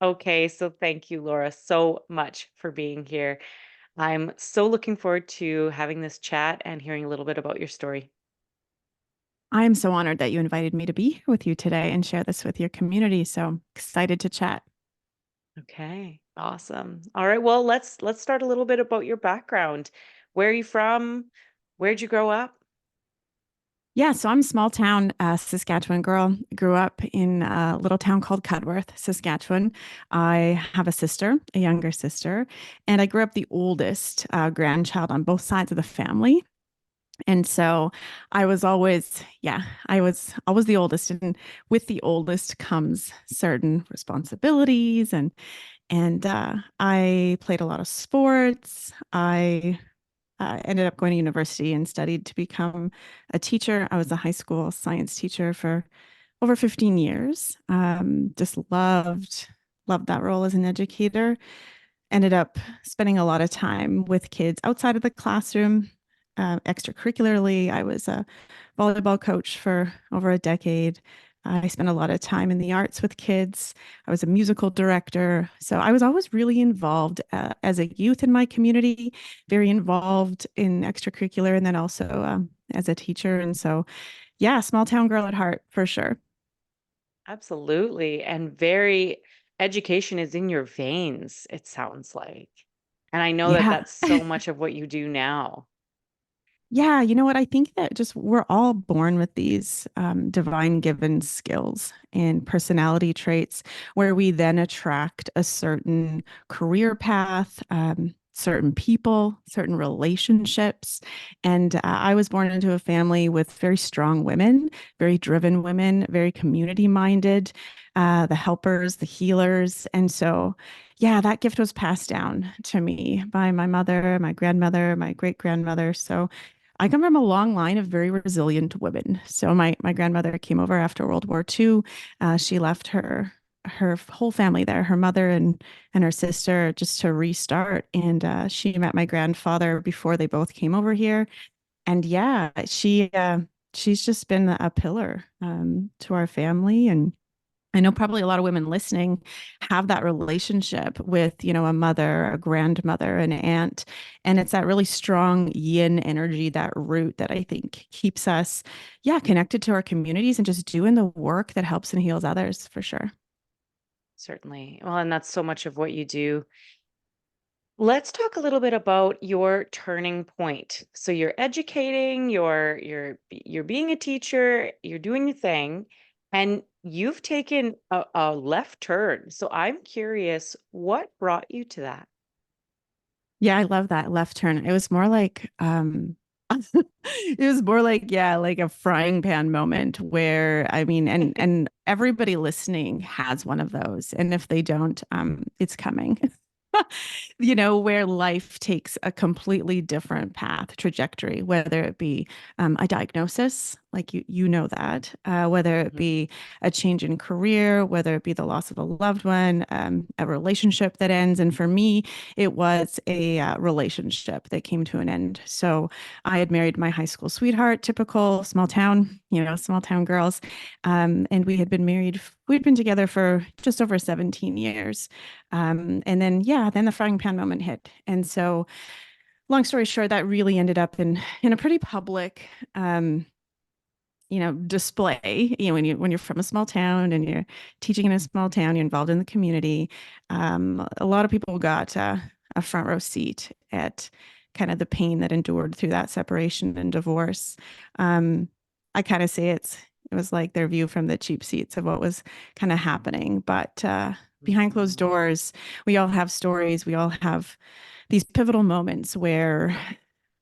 Okay, so thank you, Laura, so much for being here. I'm so looking forward to having this chat and hearing a little bit about your story. I am so honored that you invited me to be here with you today and share this with your community. So excited to chat. Okay, awesome. All right, well, let's start a little bit about your background. Where are you from? Where'd you grow up? Yeah, so I'm a small town Saskatchewan girl. Grew up in a little town called Cudworth, Saskatchewan. I have a sister, a younger sister, and I grew up the oldest grandchild on both sides of the family. And so I was always, yeah, I was always the oldest. And with the oldest comes certain responsibilities and I played a lot of sports. I ended up going to university and studied to become a teacher. I was a high school science teacher for over 15 years. Just loved that role as an educator. Ended up spending a lot of time with kids outside of the classroom. Extracurricularly, I was a volleyball coach for over a decade. I spent a lot of time in the arts with kids. I was a musical director. So I was always really involved as a youth in my community, very involved in extracurricular, and then also as a teacher. And so, yeah, small town girl at heart for sure. Absolutely. And very education is in your veins, it sounds like. And I know that Yeah. that's so much of what you do now. Yeah, you know what? I think that just we're all born with these divine given skills and personality traits where we then attract a certain career path, certain people, certain relationships. And I was born into a family with very strong women, very driven women, very community minded, the helpers, the healers. And so, yeah, that gift was passed down to me by my mother, my grandmother, my great grandmother. So, I come from a long line of very resilient women. So my grandmother came over after World War II. She left her whole family there, her mother and her sister, just to restart. And she met my grandfather before they both came over here. And yeah, she's just been a pillar to our family. And I know probably a lot of women listening have that relationship with, a mother, a grandmother, an aunt. And it's that really strong yin energy, that root that I think keeps us, yeah, connected to our communities and just doing the work that helps and heals others for sure. Certainly. Well, and that's so much of what you do. Let's talk a little bit about your turning point. So you're educating, you're being a teacher, you're doing your thing, and you've taken a left turn. So I'm curious, what brought you to that? Yeah, I love that left turn. It was more like it was more like, yeah, like a frying pan moment where I mean, and everybody listening has one of those. And if they don't, it's coming. Where life takes a completely different path, trajectory, whether it be a diagnosis, like you know that, whether it Mhm. be a change in career, whether it be the loss of a loved one, a relationship that ends. And for me, it was a relationship that came to an end. So I had married my high school sweetheart, typical small town, small town girls. And we'd been together for just over 17 years. And then, yeah, then the frying pan moment hit. And so, long story short, that really ended up in a pretty public, display. When you're from a small town and you're teaching in a small town, you're involved in the community. A lot of people got a front row seat at kind of the pain that endured through that separation and divorce. Um, I kind of say it was like their view from the cheap seats of what was kind of happening, but behind closed Mhm. doors, we all have stories. We all have these pivotal moments where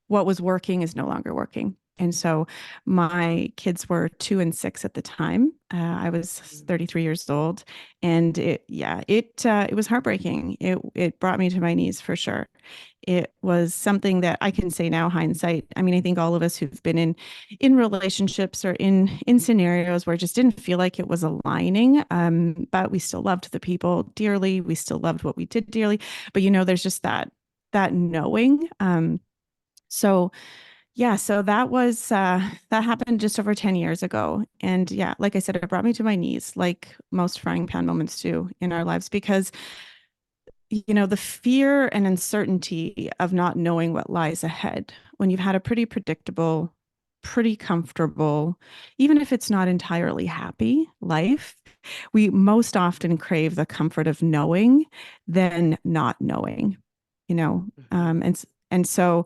what was working is no longer working. And so my kids were 2 and 6 at the time. I was Mhm. 33 years old, and it was heartbreaking. It brought me to my knees for sure. It was something that I can say now, hindsight. I mean, I think all of us who've been in relationships or in scenarios where it just didn't feel like it was aligning, but we still loved the people dearly. We still loved what we did dearly. But there's just that knowing. So Yeah, so that happened just over 10 years ago. And yeah, like I said, it brought me to my knees, like most frying pan moments do in our lives, because the fear and uncertainty of not knowing what lies ahead when you've had a pretty predictable, pretty comfortable, even if it's not entirely happy life, we most often crave the comfort of knowing than not knowing, you know. Hmm. And so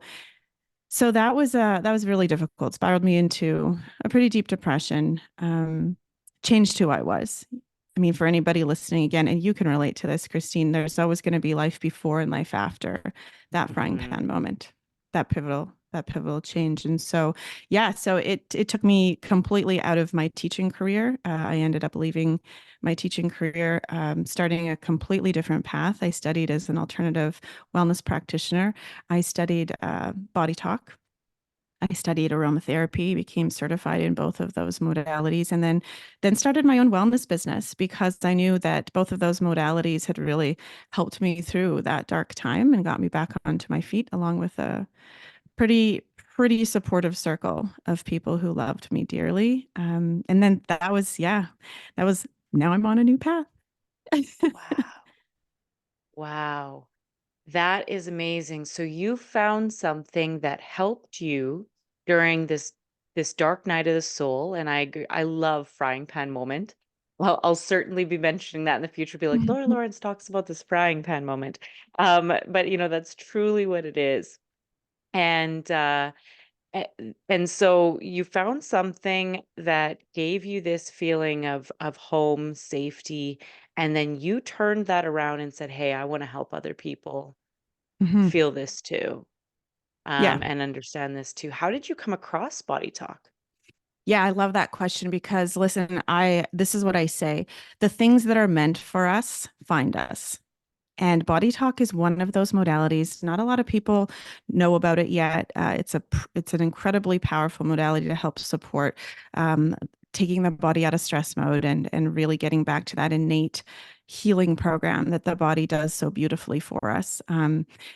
that was really difficult. Spiraled me into a pretty deep depression. Changed who I was. I mean, for anybody listening again, and you can relate to this, Christine, there's always going to be life before and life after that frying Hmm. pan moment, that pivotal change. And so, yeah, so it took me completely out of my teaching career. I ended up leaving my teaching career, starting a completely different path. I studied as an alternative wellness practitioner. I studied body talk. I studied aromatherapy, became certified in both of those modalities, and then started my own wellness business because I knew that both of those modalities had really helped me through that dark time and got me back onto my feet, along with a pretty supportive circle of people who loved me dearly. And then that was now I'm on a new path. Wow. Wow. That is amazing. So you found something that helped you during this dark night of the soul, and I agree, I love frying pan moment. Well, I'll certainly be mentioning that in the future. Be like, Laura Lawrence talks about this frying pan moment. But that's truly what it is. And and so you found something that gave you this feeling of home, safety, and then you turned that around and said, "Hey, I want to help other people Mhm. feel this too, Yeah. and understand this too." How did you come across body talk? Yeah, I love that question because listen, I this is what I say. The things that are meant for us find us. And body talk is one of those modalities. Not a lot of people know about it yet. It's an incredibly powerful modality to help support um, taking the body out of stress mode and really getting back to that innate healing program that the body does so beautifully for us.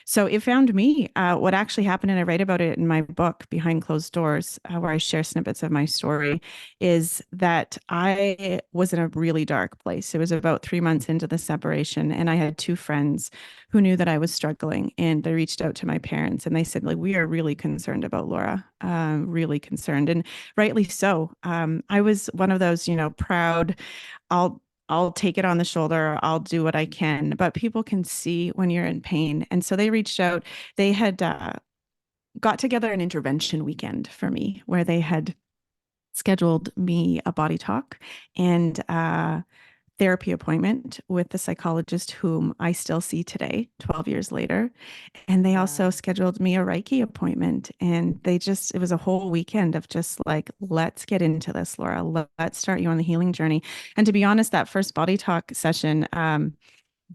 So it found me. What actually happened, and I write about it in my book, Behind Closed Doors, where I share snippets of my story, is that I was in a really dark place. It was about 3 months into the separation, and I had two friends who knew that I was struggling, and they reached out to my parents and they said, like, we are really concerned about Laura, really concerned, and rightly so. I was one of those, proud. I'll I'll take it on the shoulder. I'll do what I can, but people can see when you're in pain, and so they reached out. They had got together an intervention weekend for me where they had scheduled me a body talk and therapy appointment with the psychologist whom I still see today, 12 years later. And they also Wow. scheduled me a Reiki appointment. And it was a whole weekend of just like, let's get into this, Laura. Let's start you on the healing journey. And to be honest, that first body talk session, and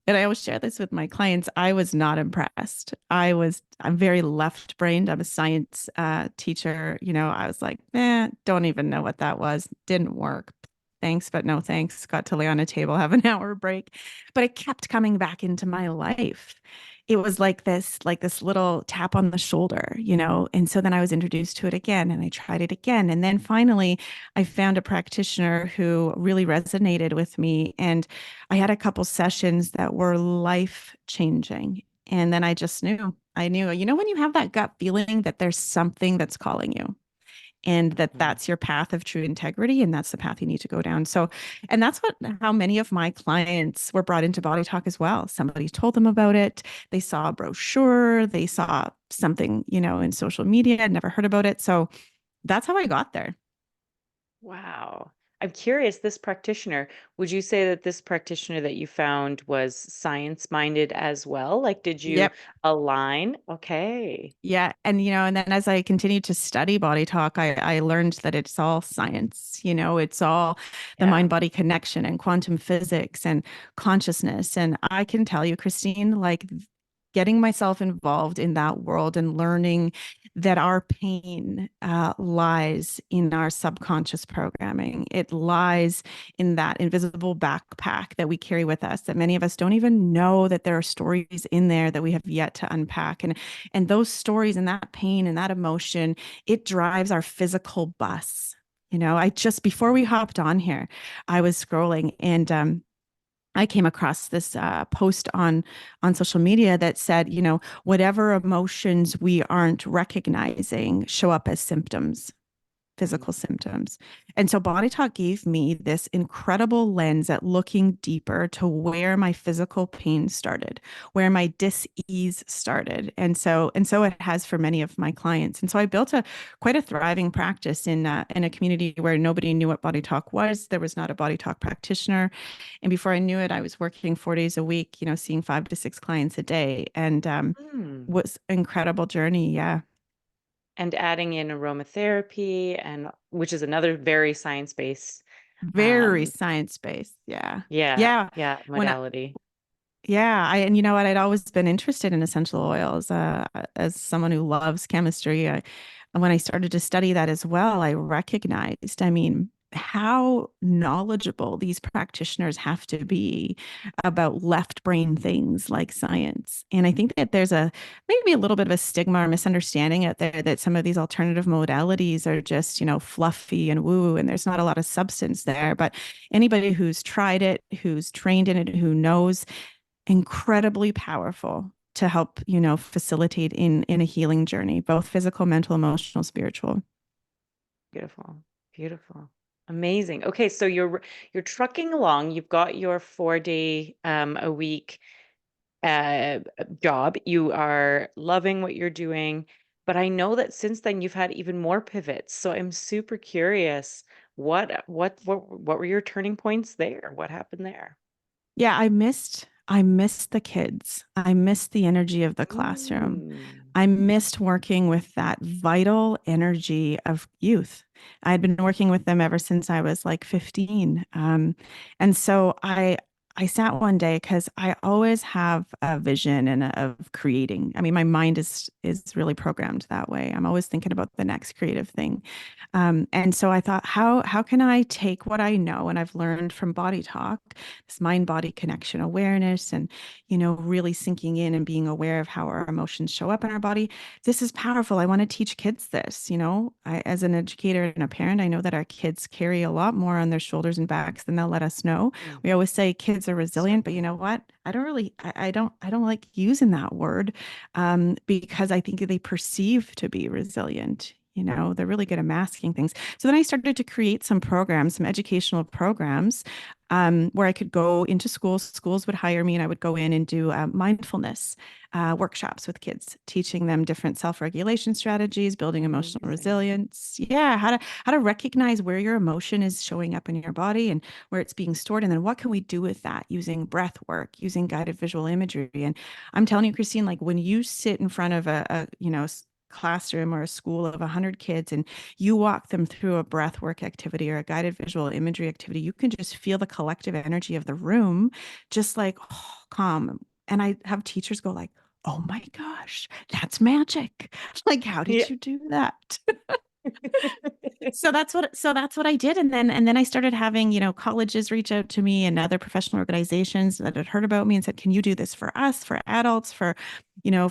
I always share this with my clients. I was not impressed. I'm very left brained. I'm a science teacher. I was like, don't even know what that was. Didn't work. Thanks, but no thanks. Got to lay on a table, have an hour break. But it kept coming back into my life. It was like this little tap on the shoulder. And so then I was introduced to it again and I tried it again. And then finally, I found a practitioner who really resonated with me. And I had a couple sessions that were life changing. And then I knew, when you have that gut feeling that there's something that's calling you and that Mhm. that's your path of true integrity and that's the path you need to go down. So, and that's how many of my clients were brought into body talk as well. Somebody told them about it. They saw a brochure, they saw something, in social media, I'd never heard about it. So that's how I got there. Wow. I'm curious, this practitioner, would you say that this practitioner that you found was science minded as well? Like, did you Yep. align? Okay. Yeah. And then as I continued to study body talk, I learned that it's all science, it's all the Yeah. mind body connection and quantum physics and consciousness. And I can tell you, Christine, like getting myself involved in that world and learning that our pain lies in our subconscious programming. It lies in that invisible backpack that we carry with us, that many of us don't even know that there are stories in there that we have yet to unpack. And those stories and that pain and that emotion, it drives our physical bus. I just before we hopped on here, I was scrolling and I came across this post on social media that said, whatever emotions we aren't recognizing show up as symptoms, physical Mm. symptoms. And so Body Talk gave me this incredible lens at looking deeper to where my physical pain started, where my dis-ease started. And so it has for many of my clients. And so I built a quite a thriving practice in a community where nobody knew what Body Talk was. There was not a Body Talk practitioner. And before I knew it, I was working 4 days a week, seeing 5 to 6 clients a day. And Mm. was an incredible journey. Yeah. And adding in aromatherapy, and which is another very science-based, Very um, science-based. Yeah. yeah, Yeah. yeah, When I, modality. yeah, and you know what? I'd always been interested in essential oils, as someone who loves chemistry. And when I started to study that as well, I recognized, I mean, how knowledgeable these practitioners have to be about left brain things like science. And I think that there's maybe a little bit of a stigma or misunderstanding out there that some of these alternative modalities are just, fluffy and woo, and there's not a lot of substance there. But anybody who's tried it, who's trained in it, who knows, incredibly powerful to help, facilitate in a healing journey, both physical, mental, emotional, spiritual. Beautiful, beautiful, amazing. Okay, so you're trucking along. You've got your 4 day a week uh job. You are loving what you're doing, but I know that since then you've had even more pivots. So I'm super curious, what were your turning points there? What happened there? Yeah, I missed the kids. I missed the energy of the classroom. Mm. I missed working with that vital energy of youth. I had been working with them ever since I was like 15. And so I sat one day because I always have a vision of creating. I mean, my mind is really programmed that way. I'm always thinking about the next creative thing. And so I thought, how can I take what I know and I've learned from Body Talk, this mind body connection awareness, and really sinking in and being aware of how our emotions show up in our body. This is powerful. I want to teach kids this. As an educator and a parent, I know that our kids carry a lot more on their shoulders and backs than they'll let us know. We Mhm. always say kids are resilient, but you Certainly. know what? I don't like using that word, because I think they perceive to be resilient. They're really good at masking things. So then I started to create some programs, some educational programs, where I could go into schools. Schools would hire me, and I would go in and do mindfulness workshops with kids, teaching them different self-regulation strategies, building emotional Amazing. resilience. Yeah, how to recognize where your emotion is showing up in your body and where it's being stored, and then what can we do with that using breath work, using guided visual imagery. And I'm telling you, Christine, like when you sit in front of a classroom or a school of 100 kids and you walk them through a breath work activity or a guided visual imagery activity, you can just feel the collective energy of the room, just like calm. And I have teachers go like, "Oh my gosh, that's magic. Like, how Yeah. did you do that?" So that's what I did. And then I started having, colleges reach out to me and other professional organizations that had heard about me and said, "Can you do this for us, for adults, for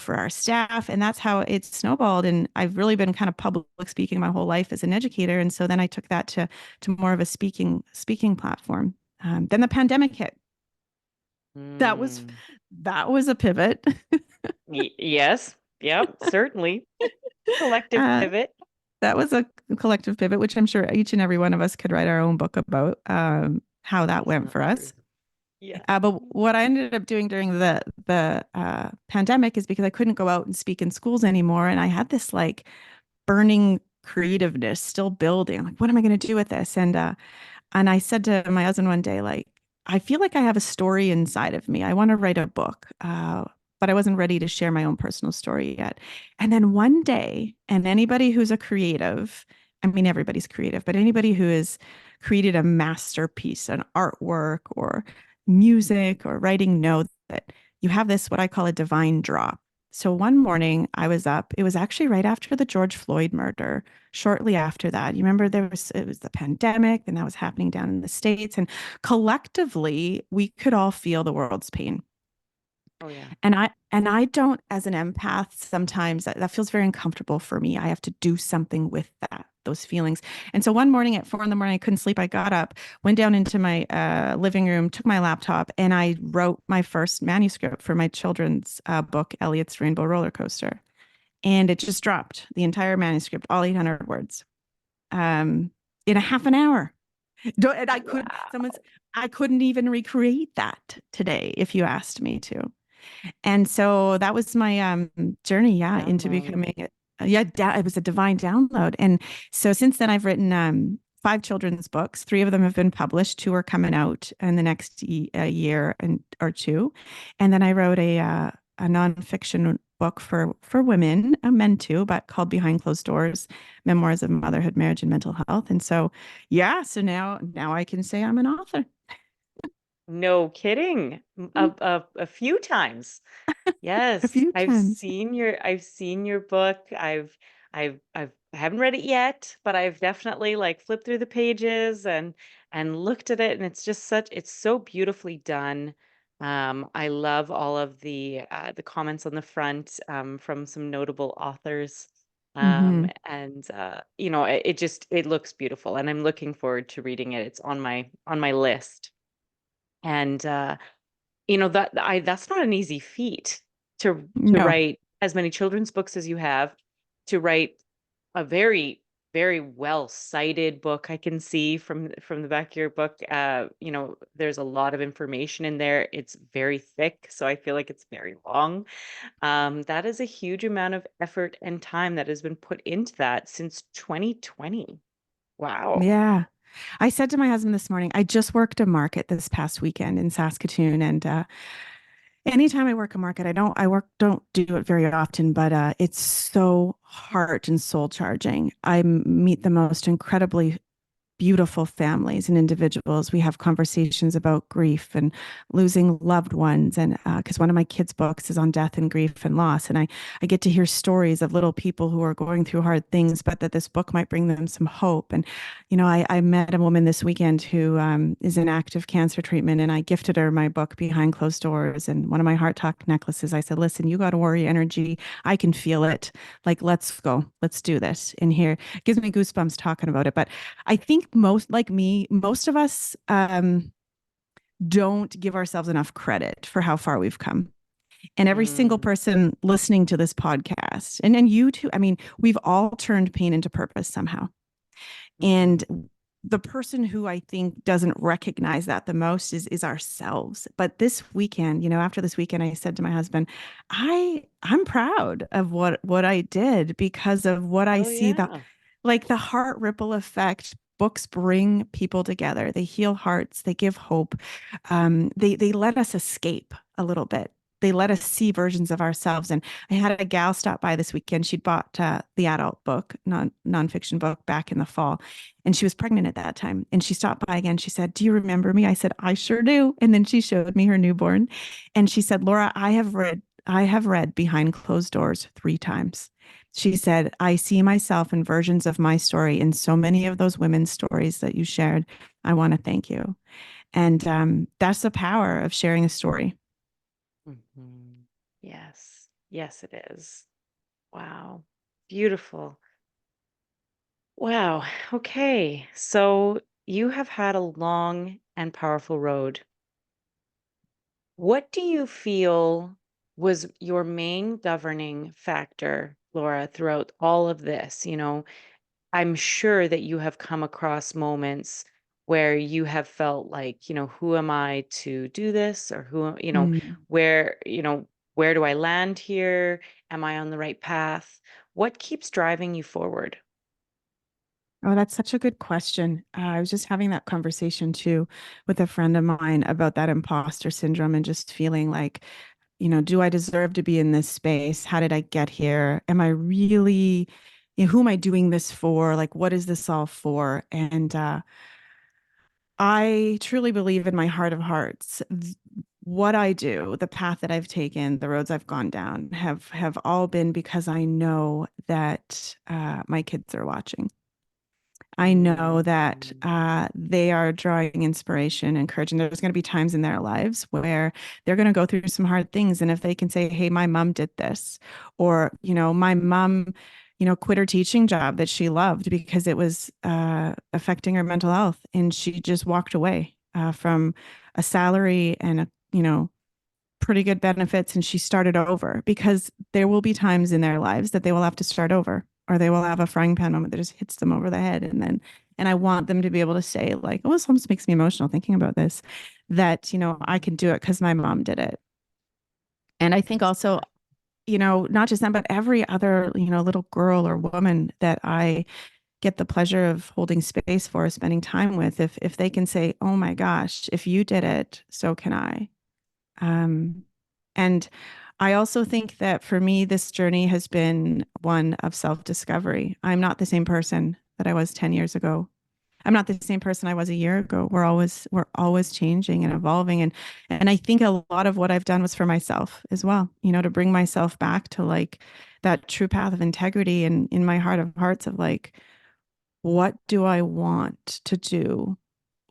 our staff?" And that's how it snowballed. And I've really been kind of public speaking my whole life as an educator. And so then I took that to more of a speaking platform. Then the pandemic hit. That was Mm. that was a pivot. Yes. Yep, certainly. Collective uh, pivot. that was a collective pivot, which I'm sure each and every one of us could write our own book about, how that went for Definitely. us. Yeah. But what I ended up doing during the pandemic is because I couldn't go out and speak in schools anymore, and I had this like burning creativeness still building. I'm like, what am I going to do with this? And I said to my husband one day, like, I feel like I have a story inside of me. I want to write a book, but I wasn't ready to share my own personal story yet. And then one day, and anybody who's a creative, I mean, everybody's creative, but anybody who has created a masterpiece, an artwork or music or writing, know that you have this, what I call a divine drop. So one morning I was up, it was actually right after the George Floyd murder, shortly after that. You remember it was the pandemic and that was happening down in the States. And collectively, we could all feel the world's pain. Oh yeah. And I don't, as an empath, sometimes that feels very uncomfortable for me. I have to do something with those feelings. And so one morning at 4 in the morning, I couldn't sleep. I got up, went down into my living room, took my laptop, and I wrote my first manuscript for my children's book, Elliot's Rainbow Roller Coaster. And it just dropped the entire manuscript, all 800 words, um, in a half an hour. And Wow. I couldn't even recreate that today if you asked me to. And so that was my journey, yeah, into Download. becoming it was a divine download. And so since then I've written five children's books. Three of them have been published. Two are coming out in the next year and or two. And then I wrote a nonfiction book for women, men too, but called Behind Closed Doors: Memoirs of Motherhood, Marriage, and Mental Health. And so yeah, so now I can say I'm an author. No kidding. A few times. A Yes, few times. I've seen your book. I haven't read it yet, but I've definitely like flipped through the pages and looked at it, and it's so beautifully done. I love all of the comments on the front from some notable authors. Hmm. And it just it looks beautiful, and I'm looking forward to reading it. It's on my list. And that's not an easy feat to No. write as many children's books as you have, to write a very, very well cited book. I can see from the back of your book, there's a lot of information in there. It's very thick, so I feel like it's very long. That is a huge amount of effort and time that has been put into that since 2020. Wow. Yeah. I said to my husband this morning, I just worked a market this past weekend in Saskatoon. And anytime I work a market, don't do it very often, but it's so heart and soul charging. Meet the most incredibly beautiful families and individuals. We have conversations about grief and losing loved ones. And because one of my kids' books is on death and grief and loss. And I get to hear stories of little people who are going through hard things, but that this book might bring them some hope. And, I met a woman this weekend who is in active cancer treatment, and I gifted her my book, Behind Closed Doors, and one of my Heart Talk necklaces. I said, listen, you got warrior energy. I can feel it. Like, let's go. Let's do this. And here, it gives me goosebumps talking about it. But I think most of us don't give ourselves enough credit for how far we've come. And every single Mm, person listening to this podcast, and you too, I mean, we've all turned pain into purpose somehow. mhm. And the person who I think doesn't recognize that the most is ourselves. But this weekend, after this weekend, I said to my husband, I'm proud of what I did because of what I Oh see, the yeah. like the heart ripple effect. Books bring people together. They heal hearts. They give hope. They let us escape a little bit. They let us see versions of ourselves. And I had a gal stop by this weekend. She'd bought the adult book, nonfiction book, back in the fall, and she was pregnant at that time. And she stopped by again. She said, "Do you remember me?" I said, "I sure do." And then she showed me her newborn, and she said, "Laura, I have read Behind Closed Doors 3 times." She said, "I see myself in versions of my story in so many of those women's stories that you shared. I want to thank you." And that's the power of sharing a story. Mhm. Yes. Yes, it is. Wow. Beautiful. Wow. Okay. So you have had a long and powerful road. What do you feel was your main governing factor, Laura, throughout all of this? I'm sure that you have come across moments where you have felt like, who am I to do this? Or Mm. where, where do I land here? Am I on the right path? What keeps driving you forward? Oh, that's such a good question. I was just having that conversation too with a friend of mine about that imposter syndrome and just feeling like, do I deserve to be in this space? How did I get here? Am I really, who am I doing this for? Like, what is this all for? And I truly believe in my heart of hearts. what I do, the path that I've taken, the roads I've gone down have all been because I know that my kids are watching. I know that Mm, they are drawing inspiration, encouraging. There's going to be times in their lives where they're going to go through some hard things. And if they can say, hey, my mom did this, or, my mom, quit her teaching job that she loved because it was affecting her mental health. And she just walked away from a salary and pretty good benefits and she started over because there will be times in their lives that they will have to start over or they will have a frying pan moment that just hits them over the head and I want them to be able to say like, oh, this almost makes me emotional thinking about this, that, I mm, can do it because my mom did it. And I think that's also, powerful. not just them, but every other, little girl or woman that I get the pleasure of holding space for, spending time with, if they can say, oh my gosh, if you did it, so can I. Um, and I also think that for me, this journey has been one of self-discovery. I'm not the same person that I was 10 years ago. I'm not the same person I was a year ago. We're always changing and evolving. And I think a lot of what I've done was for myself as well, to bring myself back to like that true path of integrity and in my heart of hearts of like, what do I want to do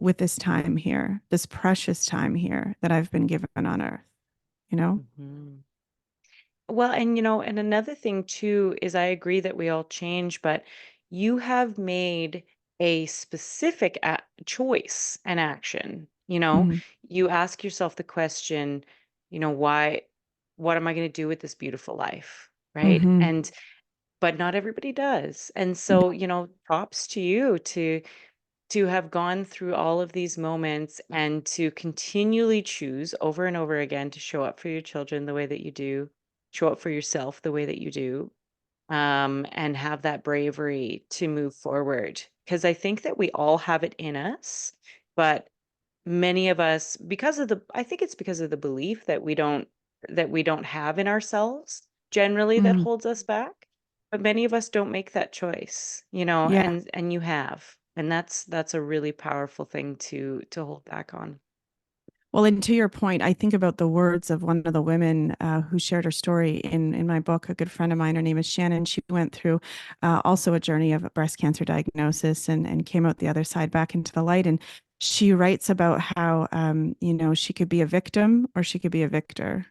with this time here, this precious time here that I've been given on earth, you know? Mhm. Well, and and another thing too is I agree that we all change, but you have made a specific choice and action. Hmm. You ask yourself the question, why, what am I going to do with this beautiful life? Right. Hmm. But not everybody does. And so, No. props to you to have gone through all of these moments and to continually choose over and over again to show up for your children the way that you do, show up for yourself the way that you do, and have that bravery to move forward. Because I think that we all have it in us, but many of us, because of I think it's because of the belief that we don't have in ourselves generally that Mm. holds us back. But many of us don't make that choice, Yeah. and you have. And that's a really powerful thing to hold back on. Well, and to your point, I think about the words of one of the women who shared her story in my book. A good friend of mine, her name is Shannon. She went through also a journey of a breast cancer diagnosis and came out the other side back into the light. And she writes about how, she could be a victim or she could be a victor,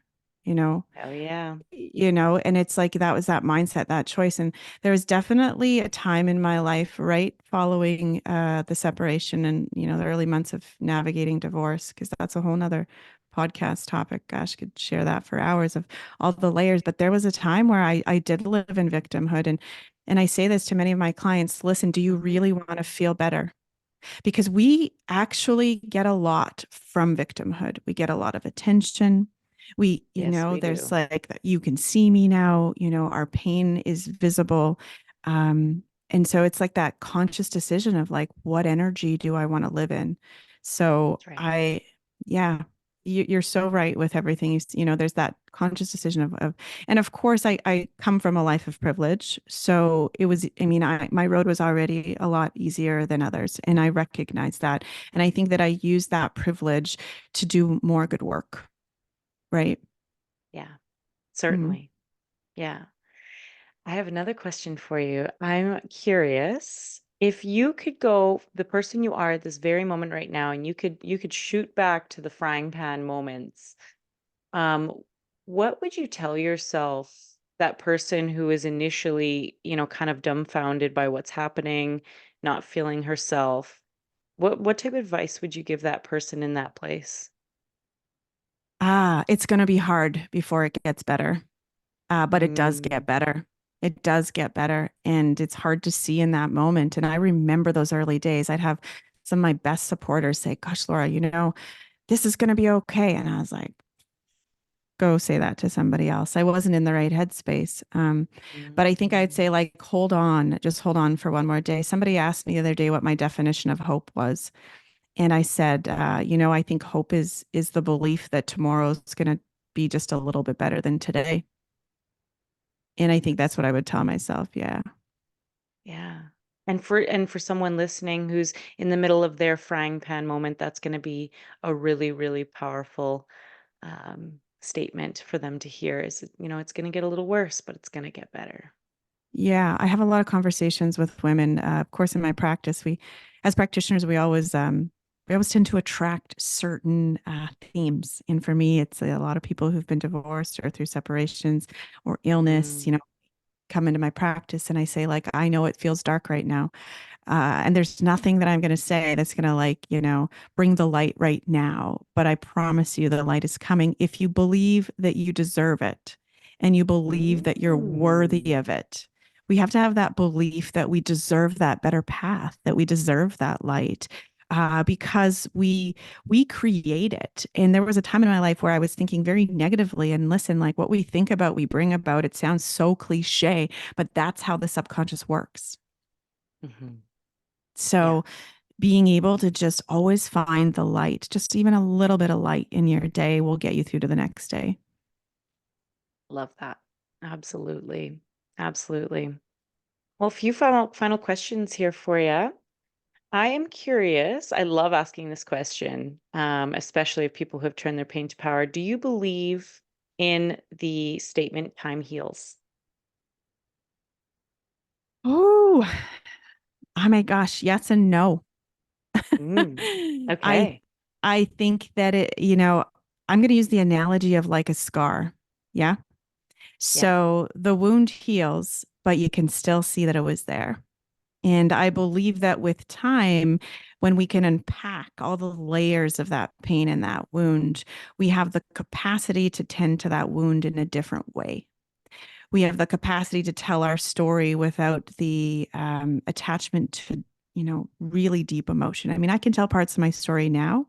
you know, Oh yeah. and it's like that was that mindset, that choice. And there was definitely a time in my life right following the separation and, the early months of navigating divorce, because that's a whole nother podcast topic. Gosh, could share that for hours of all the layers. But there was a time where I did live in victimhood. And I say this to many of my clients, listen, do you Mhm. really want to feel better? Because we actually get a lot from victimhood. We get a lot of attention. Yes, we There's do. like, you can see me now, our pain is visible. And so it's like that conscious decision of like, what energy do I want to live in? So That's right. yeah, you're so right with everything. There's that conscious decision of and of course, I come from a life of privilege. So it was, I mean, my road was already a lot easier than others. And I recognize that. And I think that I use that privilege to do more good work. Right. Yeah, Mm. certainly. Yeah. I have another question for you. I'm curious if you could go the person you are at this very moment right now, and you could shoot back to the frying pan moments. Um, what would you tell yourself, that person who is initially, kind of dumbfounded by what's happening, not feeling herself? What type of advice would you give that person in that place? It's going to be hard before it gets better. But it does get Mm, better. It does get better. And it's hard to see in that moment. And I remember those early days. I'd have some of my best supporters say, gosh, Laura, this is going to be okay. And I was like, go say that to somebody else. I wasn't in the right headspace. But I think I'd mm, say, like, hold on, just hold on for one more day. Somebody asked me the other day what my definition of hope was. And I said, I think hope is the belief that tomorrow's going to be just a little bit better than today. And I think that's what I would tell myself. Yeah. yeah. And for someone listening who's in the middle of their frying pan moment, that's going to be a really, really powerful statement for them to hear is, it's going to get a little worse, but it's going to get better. Yeah, I have a lot of conversations with women. Of course, in my practice, as practitioners, we always tend to attract certain themes. And for me, it's a lot of people who've been divorced or through separations or illness, Mm, come into my practice and I say, like, I know it feels dark right now. And there's nothing that I'm going to say that's going to, like, bring the light right now. But I promise you the light is coming if you believe that you deserve it and you believe that you're worthy mm, of it. We have to have that belief that we deserve that better path, that we deserve that light. Because we create it. And there was a time in my life where I was thinking very negatively. And listen, like what we think about, we bring about. It sounds so cliche, but that's how the subconscious works. mhm. Yeah, So being able to just always find the light, just even a little bit of light in your day will get you through to the next day. love that. Absolutely. Absolutely. Well, a few final questions here for you. I am curious. I love asking this question, especially of people who have turned their pain to power. Do you believe in the statement "time heals"? Oh, oh my gosh, yes and no. Mm, I okay. I think that I'm going to use the analogy of like a scar. Yeah. Yeah. So the wound heals, but you can still see that it was there. And I believe that with time, when we can unpack all the layers of that pain and that wound, we have the capacity to tend to that wound in a different way. We have the capacity to tell our story without the attachment to, really deep emotion. I mean, I can tell parts of my story now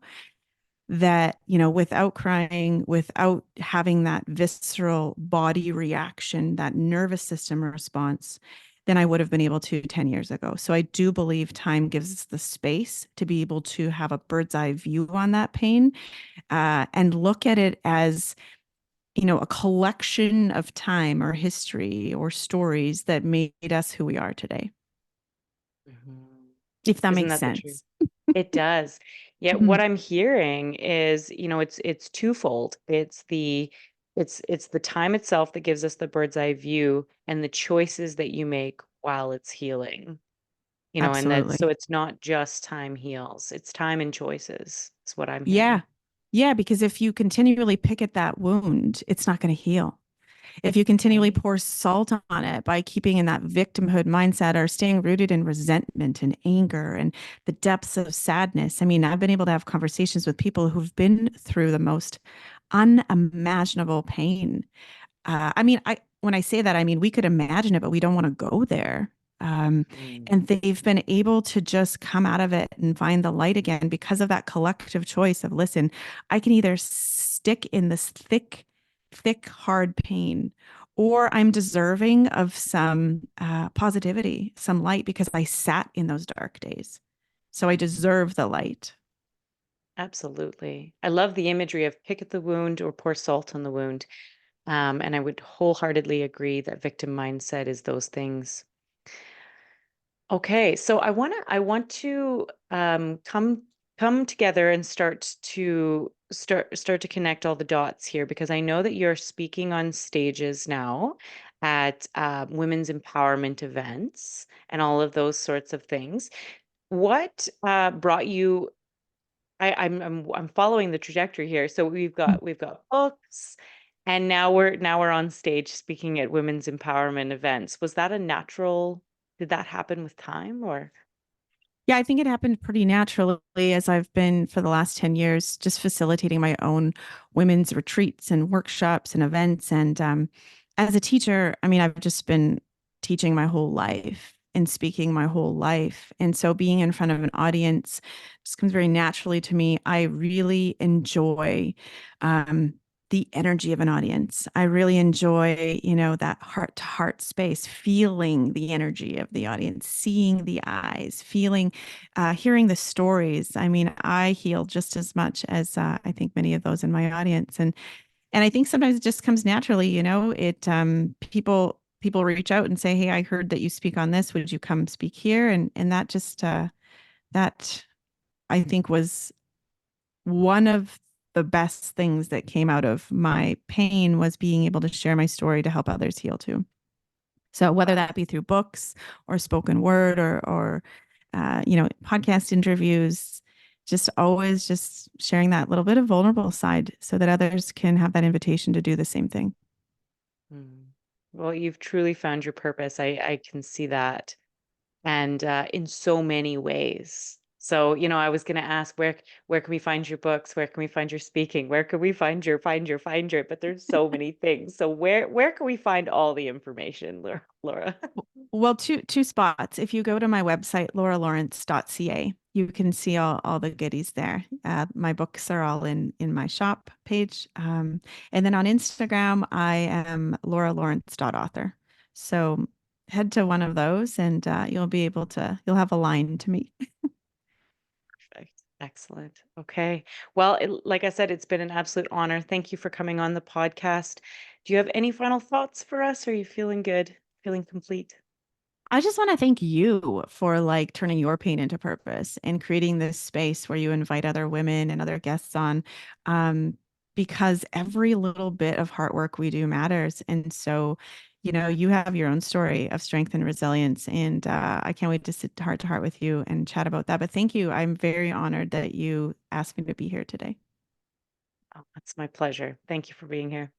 that, without crying, without having that visceral body reaction, that nervous system response, than I would have been able to 10 years ago. So I do believe time gives us the space to be able to have a bird's eye view on that pain and look at it as, a collection of time or history or stories that made us who we are today, Mhm. if that Isn't makes that the truth? sense. It does. Yet Mhm. what I'm hearing is, it's twofold. It's the time itself that gives us the bird's eye view and the choices that you make while it's healing. And that so Absolutely. it's not just time heals, it's time and choices. Is what I'm Yeah. hearing. Yeah. Because if you continually pick at that wound, it's not going to heal. If you continually Right. pour salt on it by keeping in that victimhood mindset or staying rooted in resentment and anger and the depths of sadness. I mean, I've been able to have conversations with people who've been through the most unimaginable pain. I mean, when I say that, I mean we could imagine it, but we don't want to go there. Mm, And they've been able to just come out of it and find the light again because of that collective choice of, listen, I can either stick in this thick, thick, hard pain, or I'm deserving of some positivity, some light because I sat in those dark days. So I mhm. deserve the light. Absolutely. I love the imagery of pick at the wound or pour salt on the wound. And I would wholeheartedly agree that victim mindset is those things. Okay, so I want to come together and start to connect all the dots here because I know that you're speaking on stages now at women's empowerment events and all of those sorts of things. What brought you I'm following the trajectory here. So we've got books, and now we're on stage speaking at women's empowerment events. Was that a natural? Did that happen with time or? Yeah, I think it happened pretty naturally as I've been for the last 10 years, just facilitating my own women's retreats and workshops and events. And as a teacher, I mean, I've just been teaching my whole life and speaking my whole life. And so being in front of an audience just comes very naturally to me. I really enjoy um, the energy of an audience. I really enjoy, that heart to heart space, feeling the energy of the audience, seeing the eyes, hearing the stories. I mean, I heal just as much as I think many of those in my audience, and I think sometimes it just comes naturally. It people reach out and say, "Hey, I heard that you speak on this. Would you come speak here?" And that just that I think was one of the best things that came out of my pain was being able to share my story to help others heal too. So whether Wow. that be through books or spoken word or you know, podcast interviews, just always just sharing that little bit of vulnerable side so that others can have that invitation to do the same thing. Mm. Well, you've truly found your purpose. I can see that, and in so many ways. So, I was going to ask where can we find your books? Where can we find your speaking? Where can we find your? But there's so many things. So where can we find all the information, Laura? Well, two spots. If you go to my website, lauralawrence.ca, you can see all the goodies there. My books are all in my shop page. And then on Instagram, I am lauralawrence.author. So head to one of those and you'll have a line to meet. Perfect. Excellent. Okay. Well, like I said, it's been an absolute honor. Thank you for coming on the podcast. Do you have any final thoughts for us? Are you feeling good? Feeling complete? I just want to thank you for like turning your pain into purpose and creating this space where you invite other women and other guests on, um, because every little bit of hard work we do matters. And so, you know, you have your own story of strength and resilience, and I can't wait to sit heart to heart with you and chat about that. But thank you. I'm very honored that you asked me to be here today. Oh, it's my pleasure. Thank you for being here.